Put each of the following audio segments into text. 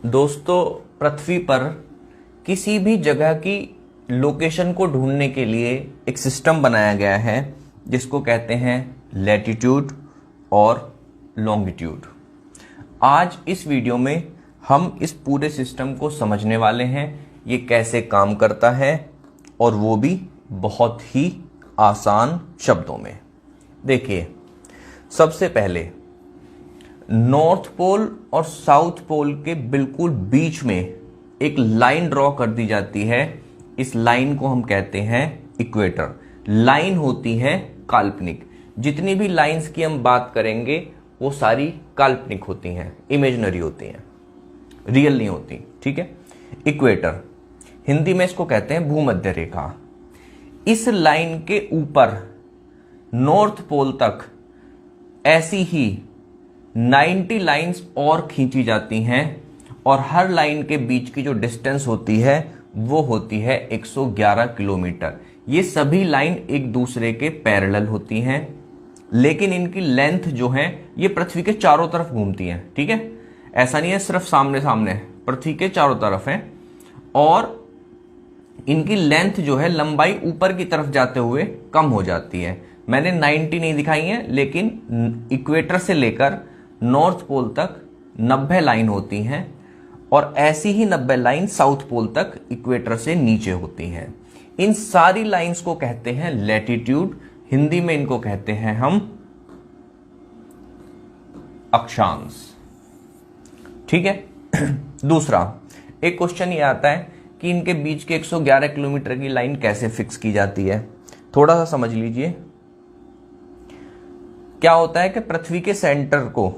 दोस्तों, पृथ्वी पर किसी भी जगह की लोकेशन को ढूंढने के लिए एक सिस्टम बनाया गया है जिसको कहते हैं लैटिट्यूड और लॉन्गिट्यूड। आज इस वीडियो में हम इस पूरे सिस्टम को समझने वाले हैं, ये कैसे काम करता है और वो भी बहुत ही आसान शब्दों में। देखिए, सबसे पहले नॉर्थ पोल और साउथ पोल के बिल्कुल बीच में एक लाइन ड्रॉ कर दी जाती है। इस लाइन को हम कहते हैं इक्वेटर। लाइन होती है काल्पनिक। जितनी भी लाइंस की हम बात करेंगे वो सारी काल्पनिक होती हैं, इमेजिनरी होती हैं, रियल नहीं होती। ठीक है। इक्वेटर, हिंदी में इसको कहते हैं भूमध्य रेखा। इस लाइन के ऊपर नॉर्थ पोल तक ऐसी ही 90 लाइंस और खींची जाती हैं और हर लाइन के बीच की जो डिस्टेंस होती है वो होती है 111 किलोमीटर। ये सभी लाइन एक दूसरे के पैरेलल होती हैं, लेकिन इनकी लेंथ जो है ये पृथ्वी के चारों तरफ घूमती हैं। ठीक है, ऐसा नहीं है सिर्फ सामने सामने, पृथ्वी के चारों तरफ है और इनकी लेंथ जो है, लंबाई ऊपर की तरफ जाते हुए कम हो जाती है। मैंने 90 नहीं दिखाई है, लेकिन इक्वेटर से लेकर नॉर्थ पोल तक 90 लाइन होती हैं और ऐसी ही 90 लाइन साउथ पोल तक इक्वेटर से नीचे होती हैं। इन सारी लाइंस को कहते हैं लैटिट्यूड। हिंदी में इनको कहते हैं हम अक्षांश। ठीक है। दूसरा, एक क्वेश्चन ये आता है कि इनके बीच के 111 किलोमीटर की लाइन कैसे फिक्स की जाती है। थोड़ा सा समझ लीजिए। क्या होता है कि पृथ्वी के सेंटर को,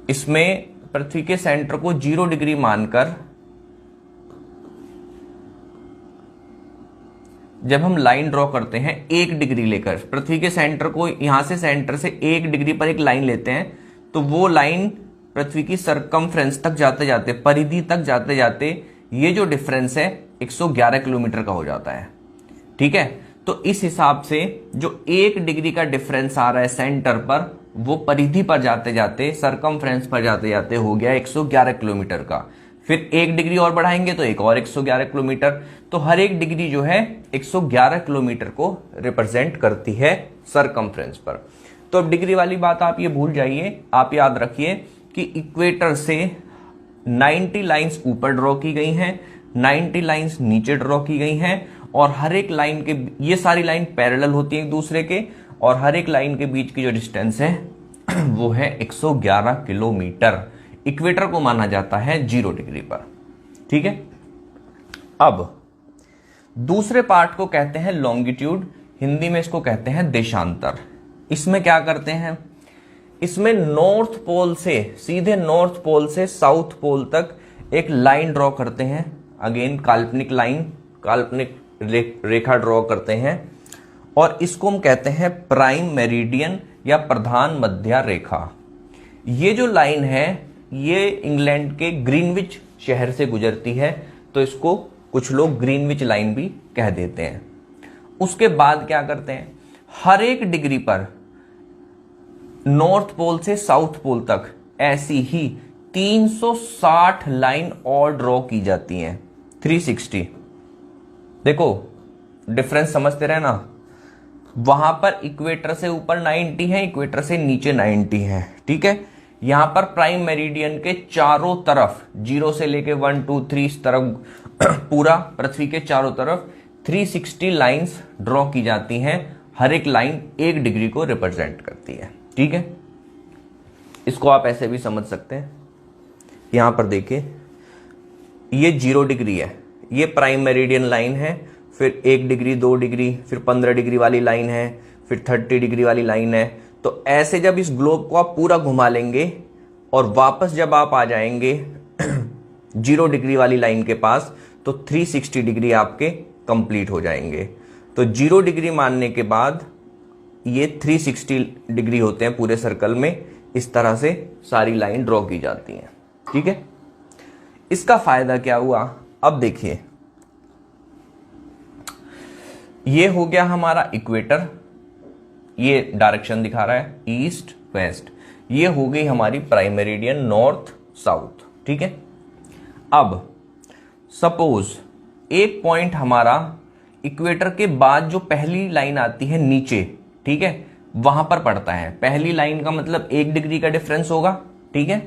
इसमें पृथ्वी के सेंटर को 0 डिग्री मानकर जब हम लाइन ड्रॉ करते हैं 1 डिग्री लेकर, पृथ्वी के सेंटर को, यहां से सेंटर से 1 डिग्री पर एक लाइन लेते हैं, तो वो लाइन पृथ्वी की सरकमफ्रेंस तक जाते जाते, परिधि तक जाते जाते, ये जो डिफरेंस है 111 किलोमीटर का हो जाता है। ठीक है। तो इस हिसाब से जो 1 डिग्री का डिफरेंस आ रहा है सेंटर पर, वो परिधि पर जाते जाते, सरकमफ्रेंस पर जाते जाते हो गया 111 किलोमीटर का। फिर 1 डिग्री और बढ़ाएंगे तो एक और 111 किलोमीटर। तो हर एक डिग्री जो है 111 किलोमीटर को रिप्रेजेंट करती है सरकमफ्रेंस पर। तो अब डिग्री वाली बात आप ये भूल जाइए। आप याद रखिए कि इक्वेटर से 90 लाइंस ऊपर ड्रॉ की गई हैं, 90 लाइंस नीचे ड्रॉ की गई हैं और हर एक लाइन के, ये सारी लाइन पैरेलल होती है एक दूसरे के, और हर एक लाइन के बीच की जो डिस्टेंस है वो है 111 किलोमीटर। इक्वेटर को माना जाता है 0 डिग्री पर। ठीक है। अब दूसरे पार्ट को कहते हैं लॉन्गिट्यूड। हिंदी में इसको कहते हैं देशांतर। इसमें क्या करते हैं, इसमें नॉर्थ पोल से, सीधे नॉर्थ पोल से साउथ पोल तक एक लाइन ड्रॉ करते हैं। अगेन काल्पनिक लाइन, काल्पनिक रेखा ड्रॉ करते हैं और इसको हम कहते हैं प्राइम मेरिडियन या प्रधान मध्य रेखा। ये जो लाइन है ये इंग्लैंड के ग्रीनविच शहर से गुजरती है, तो इसको कुछ लोग ग्रीनविच लाइन भी कह देते हैं। उसके बाद क्या करते हैं, हर एक डिग्री पर नॉर्थ पोल से साउथ पोल तक ऐसी ही 360 लाइन और ड्रॉ की जाती हैं। 360। देखो डिफरेंस समझते रहना। वहां पर इक्वेटर से ऊपर 90 है, इक्वेटर से नीचे 90 है। ठीक है। यहां पर प्राइम मेरिडियन के चारों तरफ, 0 से लेके 1 2 3 इस तरफ पूरा पृथ्वी के चारों तरफ 360 लाइंस ड्रॉ की जाती हैं। हर एक लाइन 1 डिग्री को रिप्रेजेंट करती है। ठीक है। इसको आप ऐसे भी समझ सकते हैं। यहां पर देखिए, ये 0 डिग्री है, ये प्राइम मेरिडियन लाइन है, फिर 1 डिग्री, 2 डिग्री, फिर 15 डिग्री वाली लाइन है, फिर 30 डिग्री वाली लाइन है। तो ऐसे जब इस ग्लोब को आप पूरा घुमा लेंगे और वापस जब आप आ जाएंगे 0 डिग्री वाली लाइन के पास, तो 360 डिग्री आपके कंप्लीट हो जाएंगे। तो 0 डिग्री मानने के बाद ये 360 डिग्री होते हैं पूरे सर्कल में। इस तरह से सारी लाइन ड्रॉ की जाती हैं। ठीक है। इसका फायदा क्या हुआ, अब देखिए, ये हो गया हमारा इक्वेटर, ये डायरेक्शन दिखा रहा है ईस्ट वेस्ट। ये हो गई हमारी प्राइम मेरिडियन नॉर्थ साउथ। ठीक है, अब सपोज एक पॉइंट हमारा इक्वेटर के बाद जो पहली लाइन आती है नीचे, ठीक है, वहां पर पड़ता है। पहली लाइन का मतलब 1 डिग्री का डिफरेंस होगा। ठीक है,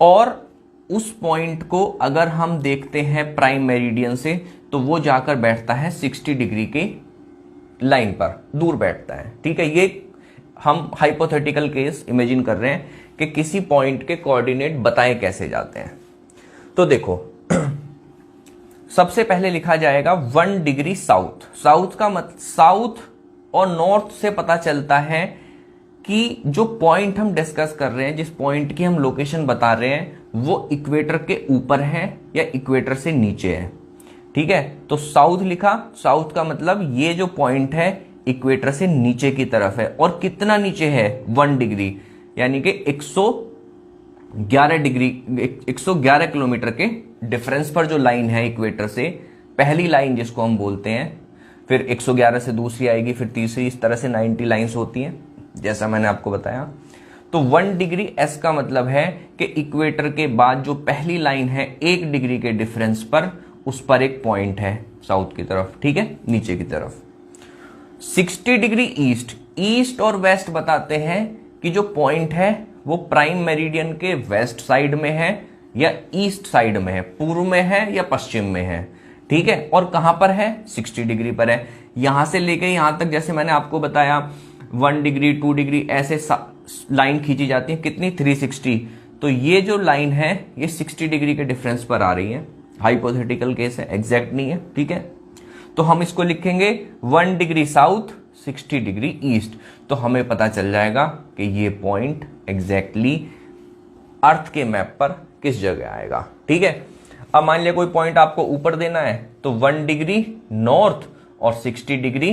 और उस पॉइंट को अगर हम देखते हैं प्राइम मेरिडियन से तो वो जाकर बैठता है 60 डिग्री के लाइन पर, दूर बैठता है। ठीक है, ये हम हाइपोथेटिकल केस इमेजिन कर रहे हैं कि किसी पॉइंट के कोऑर्डिनेट बताएं कैसे जाते हैं। तो देखो सबसे पहले लिखा जाएगा 1 डिग्री साउथ। साउथ का मतलब साउथ और नॉर्थ से पता चलता है कि जो पॉइंट हम डिस्कस कर रहे हैं, जिस पॉइंट की हम लोकेशन बता रहे हैं, वो इक्वेटर के ऊपर है या इक्वेटर से नीचे है। ठीक है, तो साउथ लिखा। साउथ का मतलब ये जो पॉइंट है इक्वेटर से नीचे की तरफ है। और कितना नीचे है? 1 डिग्री, यानी कि 111 डिग्री, 111 किलोमीटर के डिफरेंस पर जो लाइन है इक्वेटर से, पहली लाइन जिसको हम बोलते हैं, फिर 111 से दूसरी आएगी, फिर तीसरी, इस तरह से 90 लाइंस होती हैं जैसा मैंने आपको बताया। तो 1 डिग्री एस का मतलब है कि इक्वेटर के बाद जो पहली लाइन है 1 डिग्री के डिफरेंस पर, उस पर एक पॉइंट है साउथ की तरफ। ठीक है, नीचे की तरफ। 60 डिग्री ईस्ट, ईस्ट और वेस्ट बताते हैं कि जो पॉइंट है वो प्राइम मेरिडियन के वेस्ट साइड में है या ईस्ट साइड में है, पूर्व में है या पश्चिम में है। ठीक है, और कहां पर है? 60 डिग्री पर है। यहां से लेकर यहां तक, जैसे मैंने आपको बताया 1 डिग्री 2 डिग्री ऐसे लाइन खींची जाती है, कितनी? 360। तो ये जो लाइन है ये 60 डिग्री के डिफरेंस पर आ रही है। हाइपोथेटिकल केस है, एग्जैक्ट नहीं है। ठीक है, तो हम इसको लिखेंगे 1 डिग्री साउथ 60 डिग्री ईस्ट। तो हमें पता चल जाएगा कि ये पॉइंट एग्जैक्टली अर्थ के मैप पर किस जगह आएगा। ठीक है, अब मान लिया कोई पॉइंट आपको ऊपर देना है तो 1 डिग्री नॉर्थ और 60 डिग्री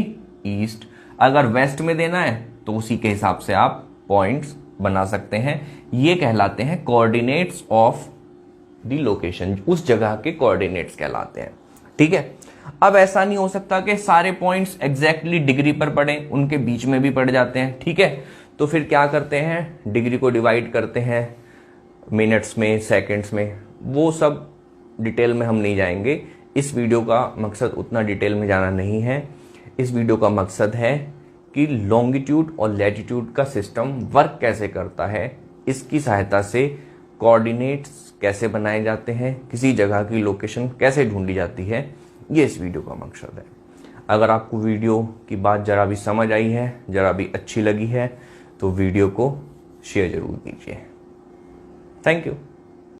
ईस्ट। अगर वेस्ट में देना है तो उसी के हिसाब से आप पॉइंट्स बना सकते हैं। ये कहलाते हैं कोऑर्डिनेट्स ऑफ द लोकेशन, उस जगह के कोऑर्डिनेट्स कहलाते हैं। ठीक है, अब ऐसा नहीं हो सकता कि सारे पॉइंट्स एग्जैक्टली डिग्री पर पड़े, उनके बीच में भी पड़ जाते हैं। ठीक है, तो फिर क्या करते हैं? डिग्री को डिवाइड करते हैं मिनट्स में, सेकंड्स में। वो सब डिटेल में हम नहीं जाएंगे। इस वीडियो का मकसद उतना डिटेल में जाना नहीं है। इस वीडियो का मकसद है कि लॉन्गिट्यूड और लैटिट्यूड का सिस्टम वर्क कैसे करता है, इसकी सहायता से कोऑर्डिनेट्स कैसे बनाए जाते हैं, किसी जगह की लोकेशन कैसे ढूंढी जाती है, ये इस वीडियो का मकसद है। अगर आपको वीडियो की बात जरा भी समझ आई है, जरा भी अच्छी लगी है, तो वीडियो को शेयर जरूर कीजिए। Thank you.